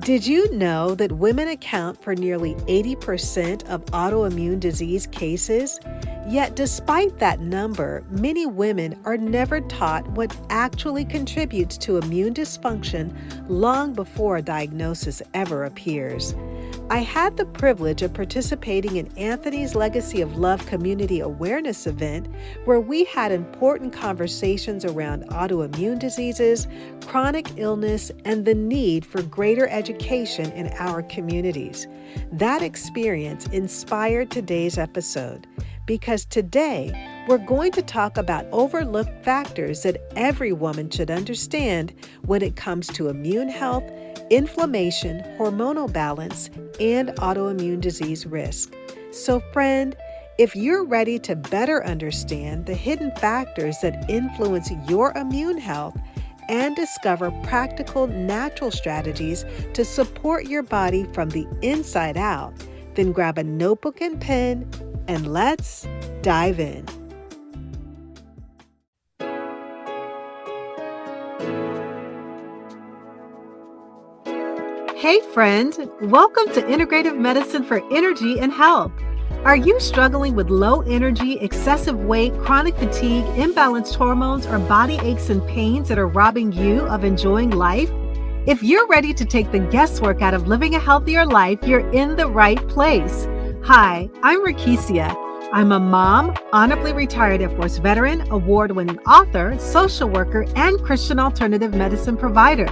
Did you know that women account for nearly 80% of autoimmune disease cases? Yet, despite that number, many women are never taught what actually contributes to immune dysfunction long before a diagnosis ever appears. I had the privilege of participating in Anthony's Legacy of Love community awareness event, where we had important conversations around autoimmune diseases, chronic illness, and the need for greater education in our communities. That experience inspired today's episode, because today we're going to talk about overlooked factors that every woman should understand when it comes to immune health, inflammation, hormonal balance, and autoimmune disease risk. So, friend, if you're ready to better understand the hidden factors that influence your immune health and discover practical natural strategies to support your body from the inside out, then grab a notebook and pen and let's dive in. Hey friend, welcome to Integrative Medicine for Energy and Health. Are you struggling with low energy, excessive weight, chronic fatigue, imbalanced hormones, or body aches and pains that are robbing you of enjoying life? If you're ready to take the guesswork out of living a healthier life, you're in the right place. Hi, I'm Rakesia. I'm a mom, honorably retired Air Force veteran, award-winning author, social worker, and Christian alternative medicine provider.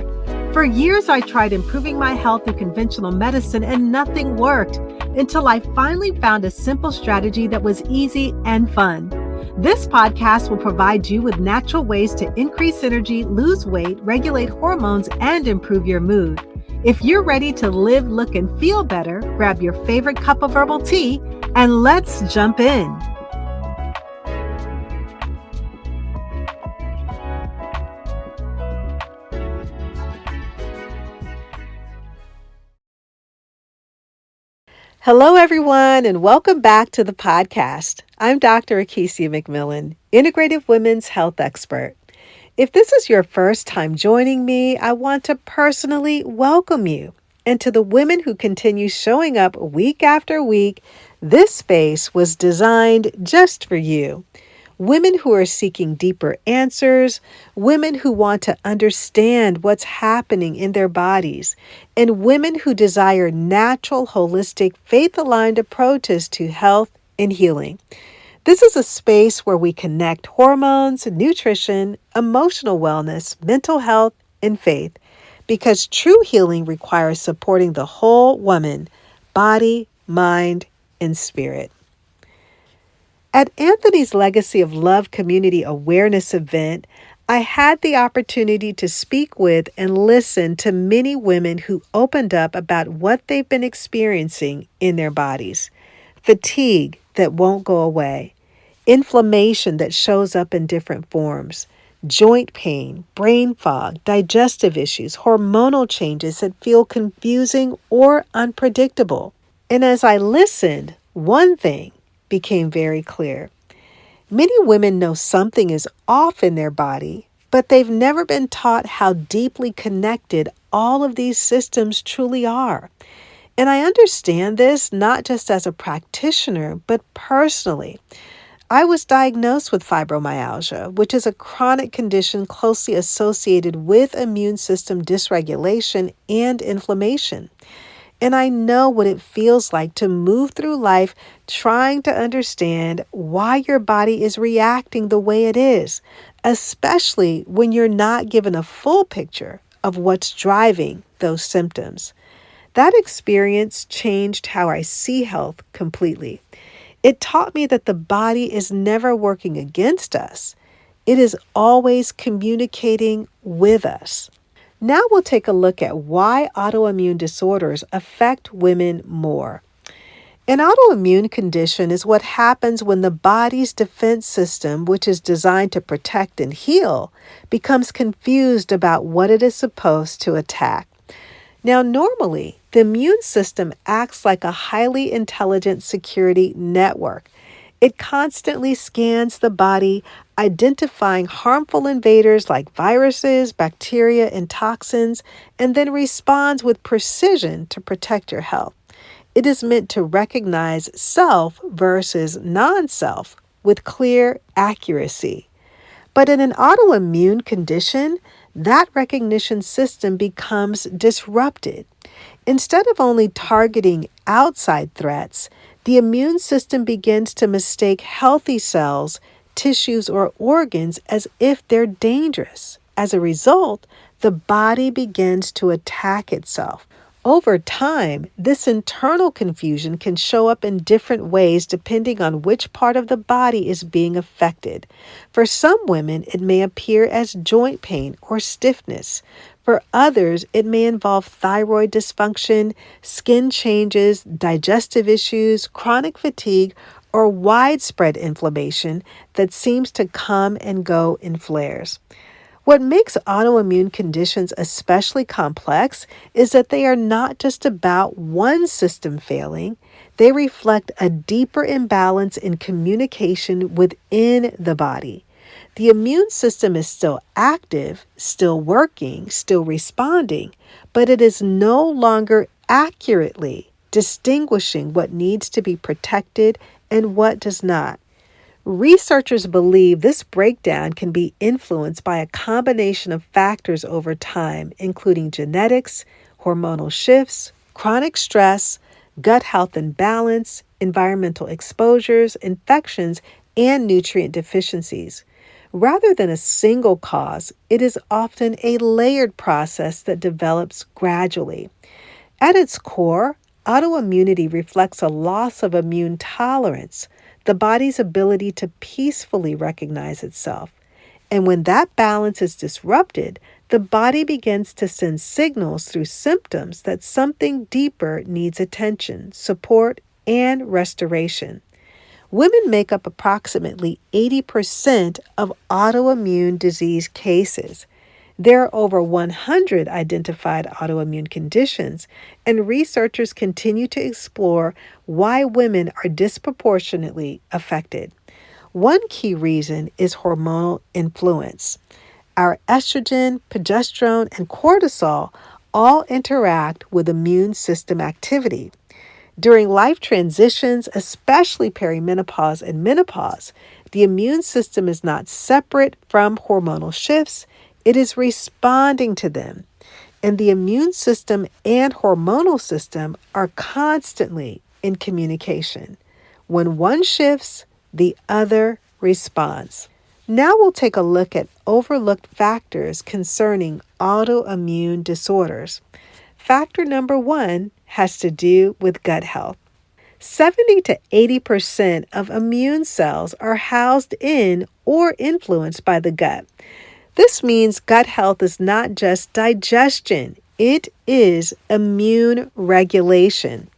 For years, I tried improving my health through conventional medicine and nothing worked until I finally found a simple strategy that was easy and fun. This podcast will provide you with natural ways to increase energy, lose weight, regulate hormones, and improve your mood. If you're ready to live, look, and feel better, grab your favorite cup of herbal tea and let's jump in. Hello, everyone, and welcome back to the podcast. I'm Dr. Rakesia McMillan, Integrative Women's Health Expert. If this is your first time joining me, I want to personally welcome you. And to the women who continue showing up week after week, this space was designed just for you. Women who are seeking deeper answers, women who want to understand what's happening in their bodies, and women who desire natural, holistic, faith-aligned approaches to health and healing. This is a space where we connect hormones, nutrition, emotional wellness, mental health, and faith, because true healing requires supporting the whole woman, body, mind, and spirit. At Anthony's Legacy of Love community awareness event, I had the opportunity to speak with and listen to many women who opened up about what they've been experiencing in their bodies. Fatigue that won't go away, inflammation that shows up in different forms, joint pain, brain fog, digestive issues, hormonal changes that feel confusing or unpredictable. And as I listened, one thing became very clear. Many women know something is off in their body, but they've never been taught how deeply connected all of these systems truly are. And I understand this not just as a practitioner, but personally. I was diagnosed with fibromyalgia, which is a chronic condition closely associated with immune system dysregulation and inflammation. And I know what it feels like to move through life trying to understand why your body is reacting the way it is, especially when you're not given a full picture of what's driving those symptoms. That experience changed how I see health completely. It taught me that the body is never working against us. It is always communicating with us. Now we'll take a look at why autoimmune disorders affect women more. An autoimmune condition is what happens when the body's defense system, which is designed to protect and heal, becomes confused about what it is supposed to attack. Now, normally, the immune system acts like a highly intelligent security network. It constantly scans the body, identifying harmful invaders like viruses, bacteria, and toxins, and then responds with precision to protect your health. It is meant to recognize self versus non-self with clear accuracy. But in an autoimmune condition, that recognition system becomes disrupted. Instead of only targeting outside threats, the immune system begins to mistake healthy cells, tissues, or organs as if they're dangerous. As a result, the body begins to attack itself. Over time, this internal confusion can show up in different ways depending on which part of the body is being affected. For some women, it may appear as joint pain or stiffness. For others, it may involve thyroid dysfunction, skin changes, digestive issues, chronic fatigue, or widespread inflammation that seems to come and go in flares. What makes autoimmune conditions especially complex is that they are not just about one system failing. They reflect a deeper imbalance in communication within the body. The immune system is still active, still working, still responding, but it is no longer accurately distinguishing what needs to be protected and what does not. Researchers believe this breakdown can be influenced by a combination of factors over time, including genetics, hormonal shifts, chronic stress, gut health and balance, environmental exposures, infections, and nutrient deficiencies. Rather than a single cause, it is often a layered process that develops gradually. At its core, autoimmunity reflects a loss of immune tolerance, the body's ability to peacefully recognize itself. And when that balance is disrupted, the body begins to send signals through symptoms that something deeper needs attention, support, and restoration. Women make up approximately 80% of autoimmune disease cases. There are over 100 identified autoimmune conditions, and researchers continue to explore why women are disproportionately affected. One key reason is hormonal influence. Our estrogen, progesterone, and cortisol all interact with immune system activity. During life transitions, especially perimenopause and menopause, the immune system is not separate from hormonal shifts. It is responding to them. And the immune system and hormonal system are constantly in communication. When one shifts, the other responds. Now we'll take a look at overlooked factors concerning autoimmune disorders. Factor number 1 has to do with gut health. 70 to 80% of immune cells are housed in or influenced by the gut. This means gut health is not just digestion, it is immune regulation.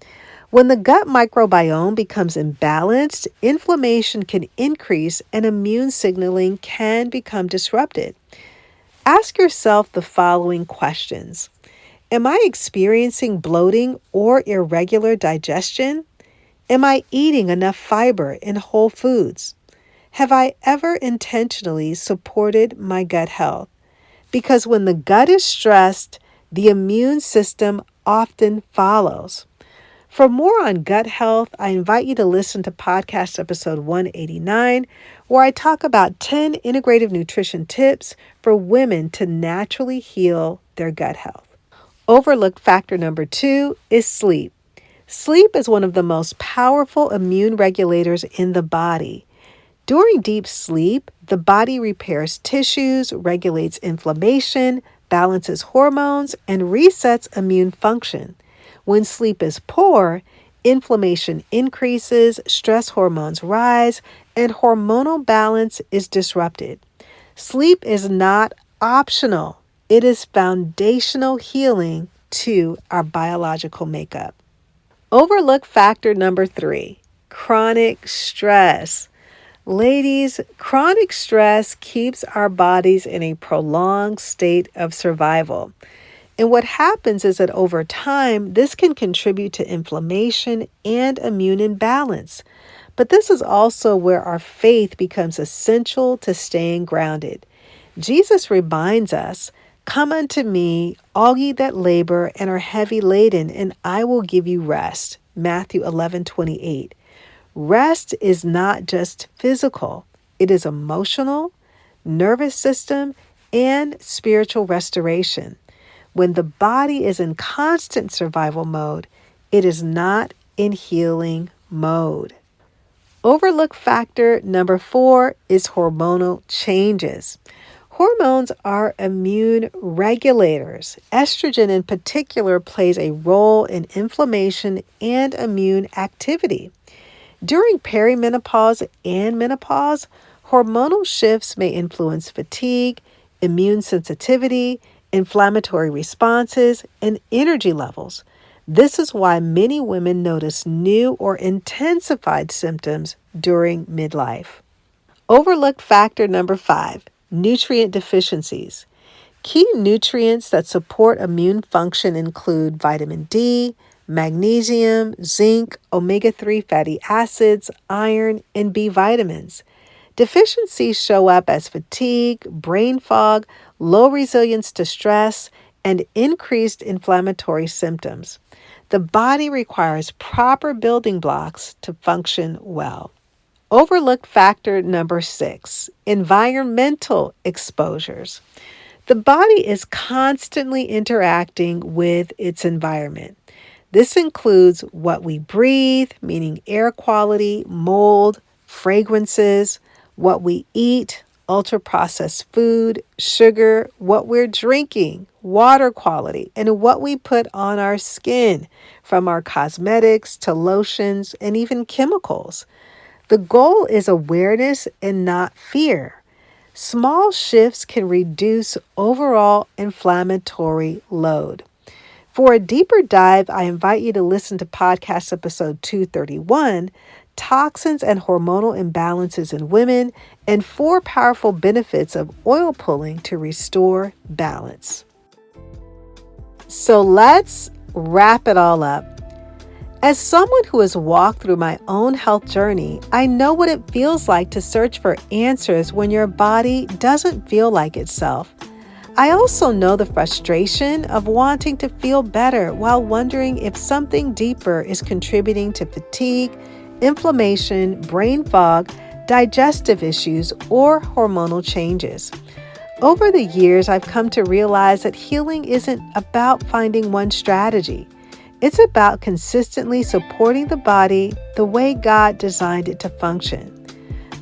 When the gut microbiome becomes imbalanced, inflammation can increase and immune signaling can become disrupted. Ask yourself the following questions. Am I experiencing bloating or irregular digestion? Am I eating enough fiber in whole foods? Have I ever intentionally supported my gut health? Because when the gut is stressed, the immune system often follows. For more on gut health, I invite you to listen to podcast episode 189, where I talk about 10 integrative nutrition tips for women to naturally heal their gut health. Overlooked factor number 2 is sleep. Sleep is one of the most powerful immune regulators in the body. During deep sleep, the body repairs tissues, regulates inflammation, balances hormones, and resets immune function. When sleep is poor, inflammation increases, stress hormones rise, and hormonal balance is disrupted. Sleep is not optional. It is foundational healing to our biological makeup. Overlooked factor number 3, chronic stress. Ladies, chronic stress keeps our bodies in a prolonged state of survival. And what happens is that over time, this can contribute to inflammation and immune imbalance. But this is also where our faith becomes essential to staying grounded. Jesus reminds us, "Come unto me, all ye that labor and are heavy laden, and I will give you rest." Matthew 11:28. Rest is not just physical, it is emotional, nervous system, and spiritual restoration. When the body is in constant survival mode, it is not in healing mode. Overlooked factor number 4 is hormonal changes. Hormones are immune regulators. Estrogen in particular plays a role in inflammation and immune activity. During perimenopause and menopause, hormonal shifts may influence fatigue, immune sensitivity, inflammatory responses, and energy levels. This is why many women notice new or intensified symptoms during midlife. Overlooked factor number 5, nutrient deficiencies. Key nutrients that support immune function include vitamin D, magnesium, zinc, omega-3 fatty acids, iron, and B vitamins. Deficiencies show up as fatigue, brain fog, low resilience to stress, and increased inflammatory symptoms. The body requires proper building blocks to function well. Overlooked factor number 6, environmental exposures. The body is constantly interacting with its environment. This includes what we breathe, meaning air quality, mold, fragrances, what we eat, ultra-processed food, sugar, what we're drinking, water quality, and what we put on our skin, from our cosmetics to lotions and even chemicals. The goal is awareness and not fear. Small shifts can reduce overall inflammatory load. For a deeper dive, I invite you to listen to podcast episode 231, Toxins and Hormonal Imbalances in Women, and 4 powerful benefits of oil pulling to restore balance. So let's wrap it all up. As someone who has walked through my own health journey, I know what it feels like to search for answers when your body doesn't feel like itself. I also know the frustration of wanting to feel better while wondering if something deeper is contributing to fatigue, inflammation, brain fog, digestive issues, or hormonal changes. Over the years, I've come to realize that healing isn't about finding one strategy. It's about consistently supporting the body the way God designed it to function.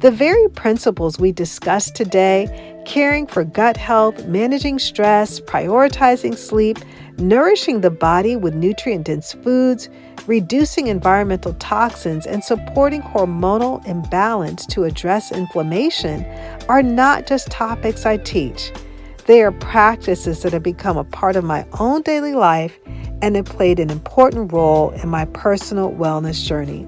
The very principles we discussed today, caring for gut health, managing stress, prioritizing sleep, nourishing the body with nutrient-dense foods, reducing environmental toxins, and supporting hormonal imbalance to address inflammation, are not just topics I teach. They are practices that have become a part of my own daily life and have played an important role in my personal wellness journey.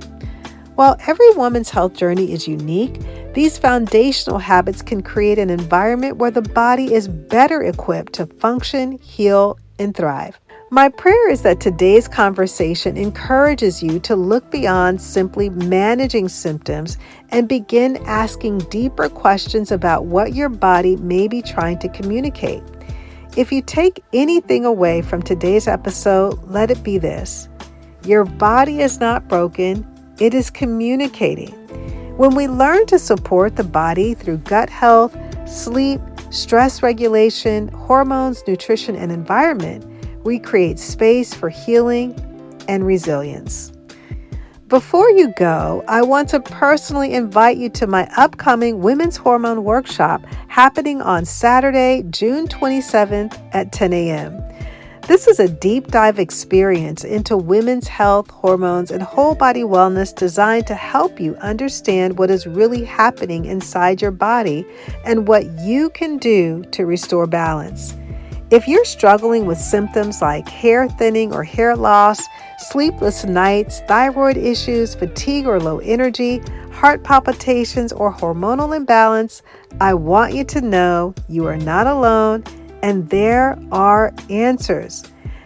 While every woman's health journey is unique, these foundational habits can create an environment where the body is better equipped to function, heal, and thrive. My prayer is that today's conversation encourages you to look beyond simply managing symptoms and begin asking deeper questions about what your body may be trying to communicate. If you take anything away from today's episode, let it be this: your body is not broken. It is communicating. When we learn to support the body through gut health, sleep, stress regulation, hormones, nutrition, and environment, we create space for healing and resilience. Before you go, I want to personally invite you to my upcoming Women's Hormone Workshop happening on Saturday, June 27th at 10 a.m. This is a deep dive experience into women's health, hormones, and whole body wellness designed to help you understand what is really happening inside your body and what you can do to restore balance. If you're struggling with symptoms like hair thinning or hair loss, sleepless nights, thyroid issues, fatigue or low energy, heart palpitations, or hormonal imbalance, I want you to know you are not alone and there are answers.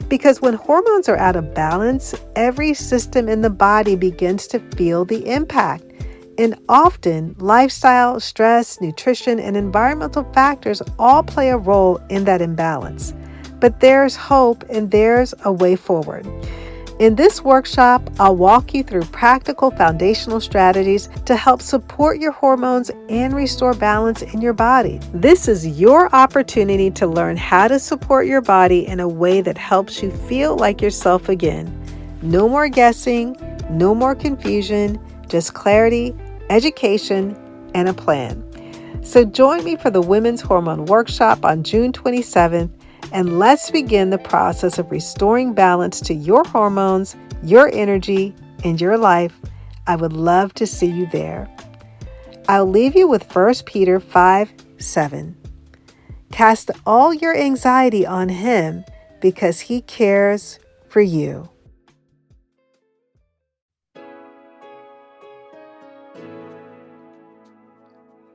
Because when hormones are out of balance, every system in the body begins to feel the impact. And often, lifestyle, stress, nutrition, and environmental factors all play a role in that imbalance. But there's hope and there's a way forward. In this workshop, I'll walk you through practical foundational strategies to help support your hormones and restore balance in your body. This is your opportunity to learn how to support your body in a way that helps you feel like yourself again. No more guessing, no more confusion, just clarity, education, and a plan. So join me for the Women's Hormone Workshop on June 27th, and let's begin the process of restoring balance to your hormones, your energy, and your life. I would love to see you there. I'll leave you with 1 Peter 5:7. Cast all your anxiety on him because he cares for you.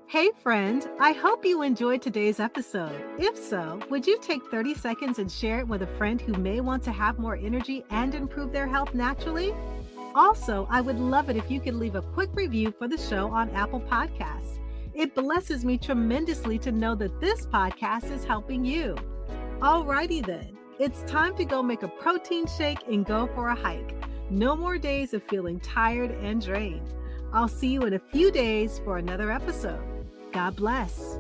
Hey friend, I hope you enjoyed today's episode. If so, would you take 30 seconds and share it with a friend who may want to have more energy and improve their health naturally? Also, I would love it if you could leave a quick review for the show on Apple Podcasts. It blesses me tremendously to know that this podcast is helping you. Alrighty then, it's time to go make a protein shake and go for a hike. No more days of feeling tired and drained. I'll see you in a few days for another episode. God bless.